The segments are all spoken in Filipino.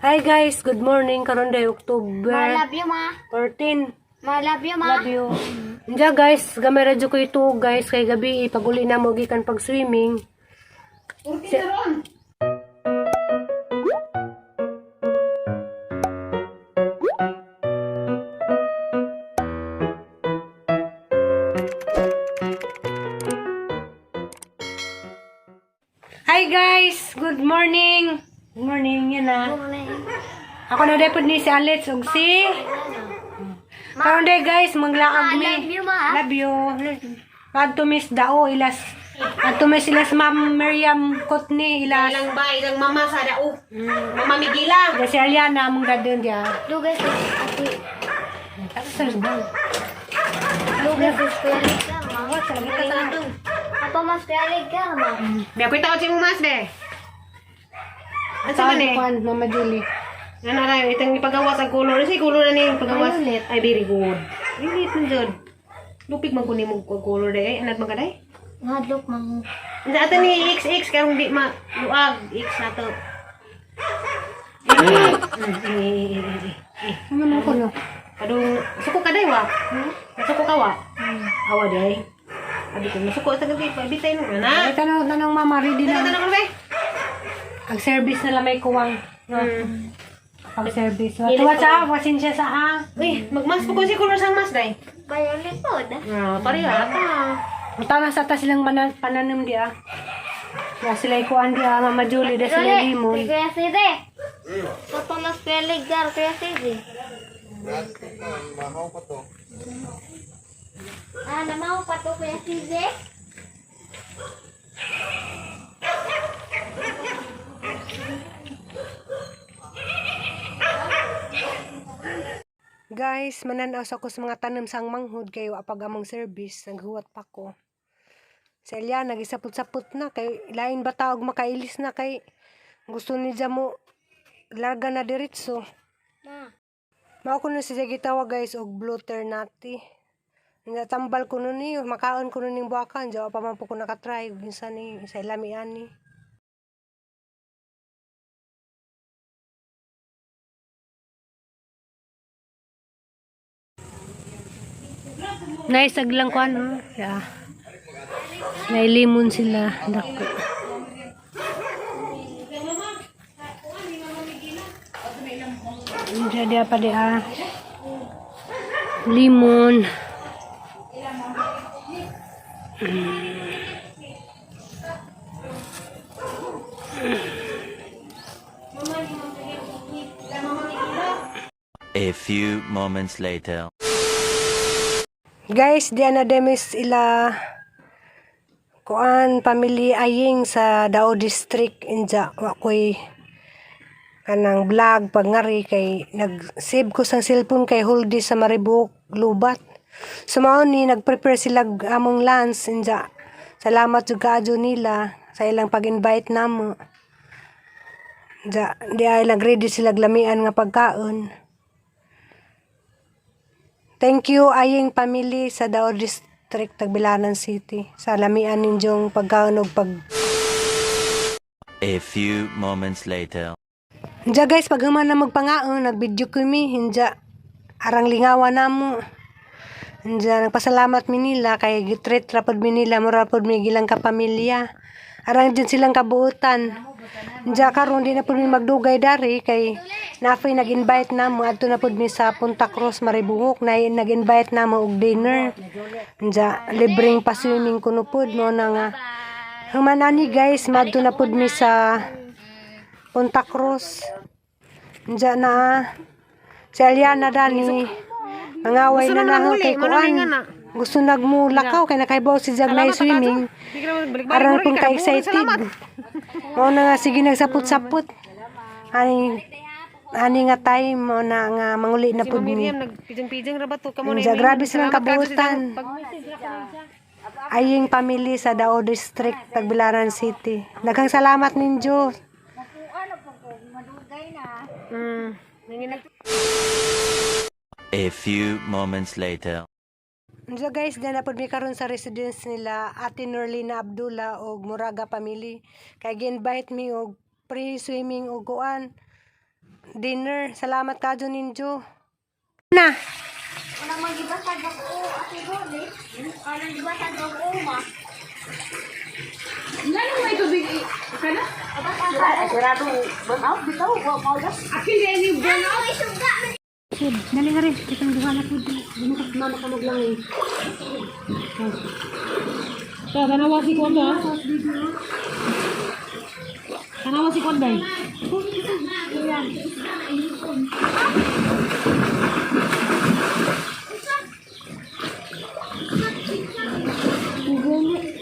Hi guys, good morning. Karon day October Ma, love you, ma. 14. Ma, love you, ma. Love you. Diya guys, gamay radyo ko ito guys kay gabi pag-uli na mo gikan pag swimming. Hi guys, good morning. Good morning, yan na. Ako na depod ni si Alex ug si karon day guys, maglaag Ma, mi. love you, ma. Love you. Adto Miss Dao ilas. Adto Miss ilas Ma'am Miriam Kotni ilas. Ilang ba? Ilang mama sa dao. Mama Migila. Kasi Aliana mong gadon dia. Lugas sa ati. Tapos ba? Lugas sa spelling ka, ma. What sa lagi ka sa ato? Apa mas spelling ka, ma? Be ako tawag si mas be. Ano sa Sa man eh? Mama Julie. Ano na itong ipagawa sa color. Kasi color na niya ipagawa. Violet. Ay very good. Very good jud. Lupig man kunin mo color day. Anat man kaday? Ngadlok, ma. Sa ato ni XX karong di ma luag X na to. Ano mo ko no? Padung suko ka day wa? Nasuko ka wa? Awa day. Abi ko nasuko sa gabi pa bitay no Ay na. tanong Mama ready Dito na. na ko be. Ang service na lamay kuwang. Pag service. Tuwa sa pasensya sa ha. Uy, magmas po ko si color sang mas day. Violet po, da. Pareha ka. Utana sa ta silang pananim dia. Ya sila ikuan dia Mama Julie da sila limon. Kaya sige. Apa mas spelling ka, kaya sige. Ah, namaw pa to kaya sige. Guys, mananaw sa ko sa mga tanom sang manghud kayo apag among service naghuwat pa ko. Sa Elia nagisapot-sapot na kay lain ba taog makailis na kay gusto ni mo larga na diretso. Ma. Mao ko na siya gitawa guys og bloater nati. Natambal ko nun niyo, makaon ko nun ning buwakan, jawa pa man po ko nakatry ug minsan ni sa ilamian ni. Naisag lang ko ano. Yeah. Nailimon sila. Dako. Jadi apa dia? Limon. A few moments later. Guys, di na demis ila kuan family aying sa Dao District inja wa koy kanang vlog pagngari kay nag-save ko sang cellphone kay huldi sa Maribok lubat. Sumao ni nag-prepare sila among lunch inja. Salamat jud kaadyo nila sa ilang pag-invite namo. Di ay ready sila lamian nga pagkaon. Thank you aying family sa Dao District Tagbilaran City sa lamian ninyong pagkaon og pag A few moments later. Hinja guys, pag human na magpangaon, nag-video ko mi, hinja arang lingawan namo. Hinja nagpasalamat mi nila kay gitreat rapod mi nila mura pod mi gilang kapamilya. Arang dyan silang kabuutan. Hinja karon di na pod mi magdugay dari kay nafoy nag-invite namo adto na pod mi sa Punta Cruz Maribungok na nag-invite namo og dinner. Hinja libreng pa swimming kuno pod mo na nga. Human ani guys, madto na pod mi sa Punta Cruz. Diyan na. Si Aliana dani. Mangaway na na kay kuan. Gusto nagmulakaw kay nakaibaw si Jag na swimming. Aron pong ka-excited. Mo na nga sige nagsapot-sapot. Ani nga time mo na nga manguli na pud mi. Nagpijang-pijang ra ba to kamo Diyan grabe silang kabuutan. Aying family sa Dao District Tagbilaran City. Daghang salamat ninyo. A few moments later. So guys, dyan na po mi karon sa residence nila Ate Norlina Abdullah og Moraga family. Kay gi-invite mi og pre-swimming og kuan. dinner. Salamat ka dyan, Ninjo. Na. Wala magibasag ako. Ate Dole. Wala magibasag ako, ma. Lalo may tubig. Kana? Sarado. Banaw, bitaw. Mau gas. Akin din yung Ano, isuga. Dali na rin. Kitang duha na po. Mama ka maglangin. Tanawa si Kondo. Tanawa si Kondo.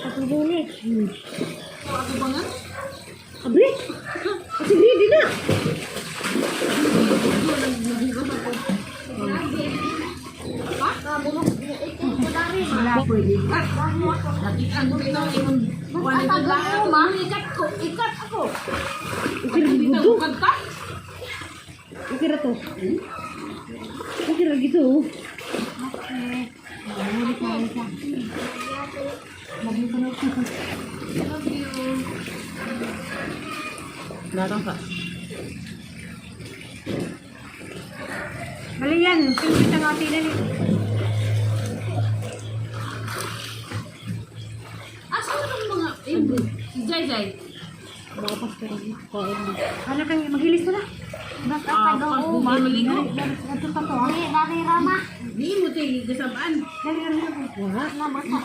Ate Dole. Abri? Kasi di na. Wala pwede. Nakita mo ito. Wala ito lang. Ikat ako. Ikira dito. Ikira to. Ikira gitu. Datang Pak. Bali yan. Pimpit ang ate na Asa ng mga si Jai. Mga pastor ko. Ano kang maghilis na? Basta Ah, pag pag ako. bumaligo. Ito pa to. Ni, dari Rama. Di mo tayo gasabaan. Dali ka rin.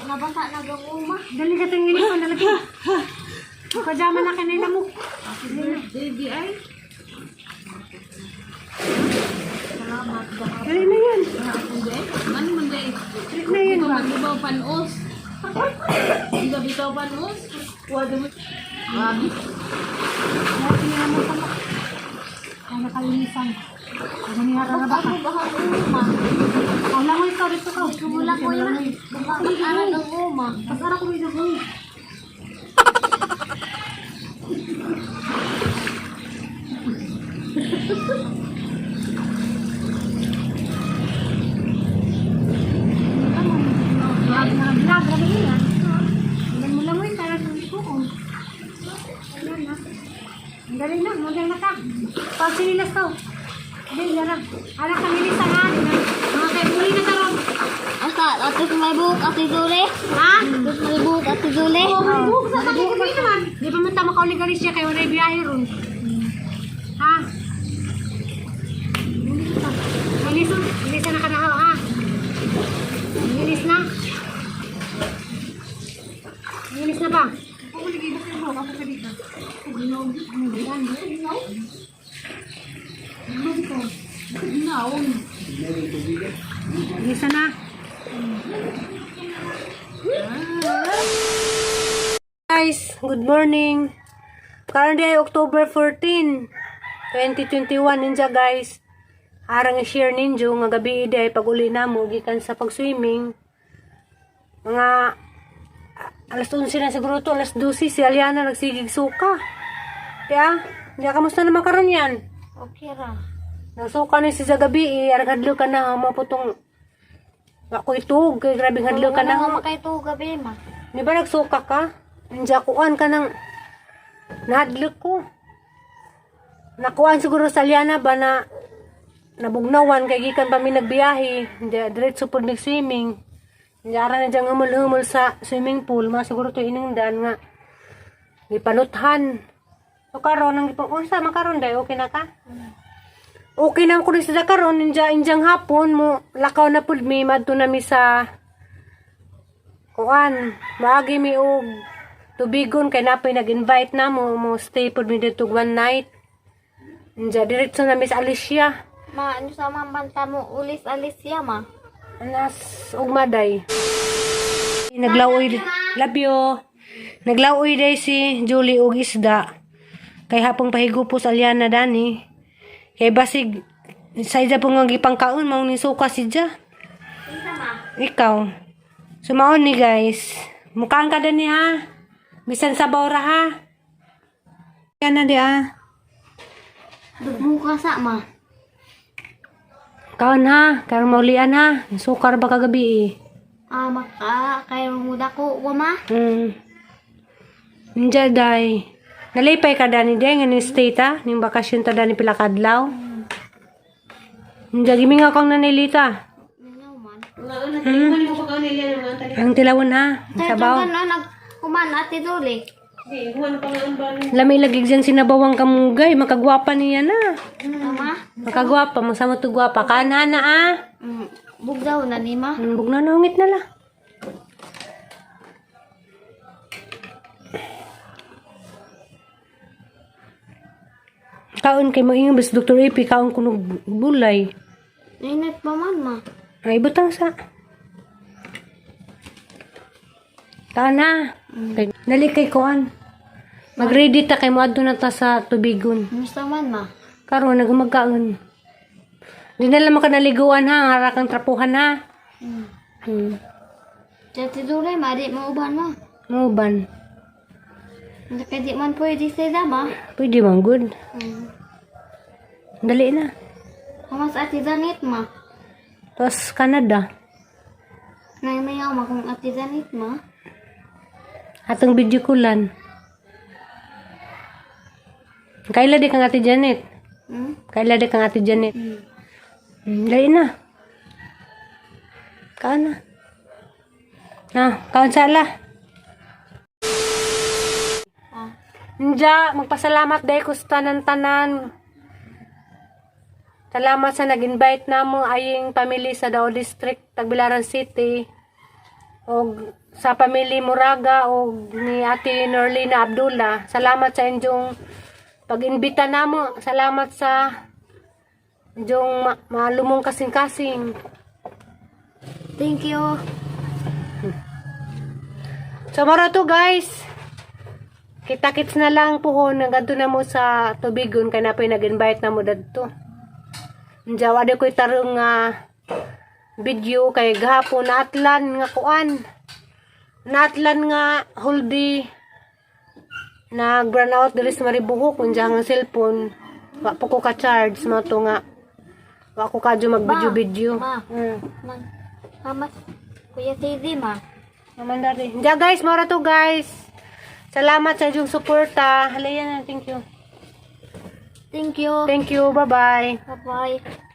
Nabasa na ako, ma. Dali ka tingin ko. Nalagi. Pajama na kanila mo. Di ay. Dali na yan. Ano man day? Dali na yan ba? Magibaw panos. Hindi bitaw panos. Wala mo. Grabe. Dali na mo pa. Ang nakalinisan. Ano niya ka na ba? Ako bahag uma. Ang langoy ka rito ka. Wala ko yun. Bakit ang uma? Pasara ko rito. Grabe yan. Hindi mo langoy para sa ito ko. Ayan na. Ang dali na. Magdang na ka. Pag sinilas ka. Dali na lang. Anak ka nilisan ha. Mga kayo muli na tarong. Asa, atos may buhok, Ate Dole. Ha? Atos may buhok, Ate Dole. Buhok sa tabi ko naman. Di pa man tama kaulig-alis siya kaya wala biyahe ron. Ha? Linis na ka na ha? Linis na? Linis na ba? Linis na. Guys, good morning. Karon di ay October 14, 2021 ninja guys. Arang i-share ninyo nga gabi di ay pag-uli na mo gikan sa pag-swimming. Mga alas 11 na siguro to, alas 12 si Aliana nagsigig suka. Kaya, di kamusta naman karon yan? Okay ra. Nagsuka ni si sa gabi arang hadlo ka na maputong ako itug, kay grabing hadlo ka na. Wala makay to gabi, ma. Di ba nagsuka ka? Nandiyakuan ka ng nahadlok ko. Nakuan siguro sa Liana ba na nabugnawan kay gikan pa mi nagbiyahe. Diretso po nag-swimming. Niyara na diyang humul-humul sa swimming pool. Mga siguro to inungdan nga. Gipanuthan. So karon ang ipang unsa makaron day okay na ka? Okay na ko rin sa karon injang hapon mo lakaw na pud mi madto na mi sa kuan. Maagi mi og tubigon kay napay nag-invite na mo stay pud mi dito one night. Inja diretso na mi sa Alicia. Ma, ano sa mga banta mo? Ulis Alicia, ma. Anas ugmaday. Naglaoy love you. Naglaoy day si Julie og isda. Kay hapong pahigupo sa Aliana dani. Kay basig sa ija pong nga gipangkaon mao ni suka si Ja. Ikaw. Sumaon ni guys. Mukaan ka dani ha. Bisan sabaw ra ha. Yan na di ha. Buka sa, ma. Kaon ha. Karong maulian ha. Sukar ba kagabi Ah, maka, kayo muda ko, wa, ma. Ninja day. Nalipay ka dani day nga ni stay ta. Ning bakasyon ta dani pila kadlaw. Hindi, gimingaw kang nanilita. Nanyaw man. Hindi mo pa nila naman. Tali. Ang tilawon ha. Kaya Sabaw. kung nagkuman ate Dole. Hindi, huwan pa nga ang ban. Lami lagig dyan sinabawang kamugay. Makagwapa niya na. Mama. Makagwapa. Masama to gwapa. Kana na ah. Bugdaw na ni ma. Bug na naungit na la. Kaon kay mag-ingat bas Dr. AP. Kaon kunog bulay. Init pa man ma. Ay, butang sa. Kana. Dali kay kuan. Mag-ready ta kay moadto na ta sa tubigon. Gusto man ma. Karon nagmagkaon. Di na lang makanaliguan ha, ang harakang trapuhan ha. Ate Dole ma di mo uban ma. Muban. Pwede man pwede sa ma. Pwede man good. Dali na. Kamas ate Danit ma. Tapos Canada. Nangyayaw ma kung ate Danit ma. Atong video kulan. Kaila di kang ate Janet. Kaila di kang ate Janet. Dali na. Kaan na. Kaon sala. Nja, magpasalamat dahil ko sa tanan-tanan. Salamat sa nag-invite na mo aying pamilya sa Dao District, Tagbilaran City. O sa pamilya Muraga o ni Ate Norlina Abdullah. Salamat sa inyong pag-imbita na mo. Salamat sa inyong malumong kasing-kasing. Thank you. So, mara to guys. Kita-kits na lang po nagadto na mo sa tubigon kaya na po nag-invite na mo dadto. Jawa de ko tarong video kay gahapon naatlan nga kuan. Naatlan nga huldi nag-burn out diri sa Maribuhok unja nga cellphone. Wa po ko ka-charge mo to nga. Wa ko kadyo mag-video-video. Ma. Man. Kamas. Kuya TV ma. Naman dari. Diya guys, mara to guys. Salamat sa inyong suporta. Halayan na, thank you. Thank you. Thank you, bye-bye. Bye-bye.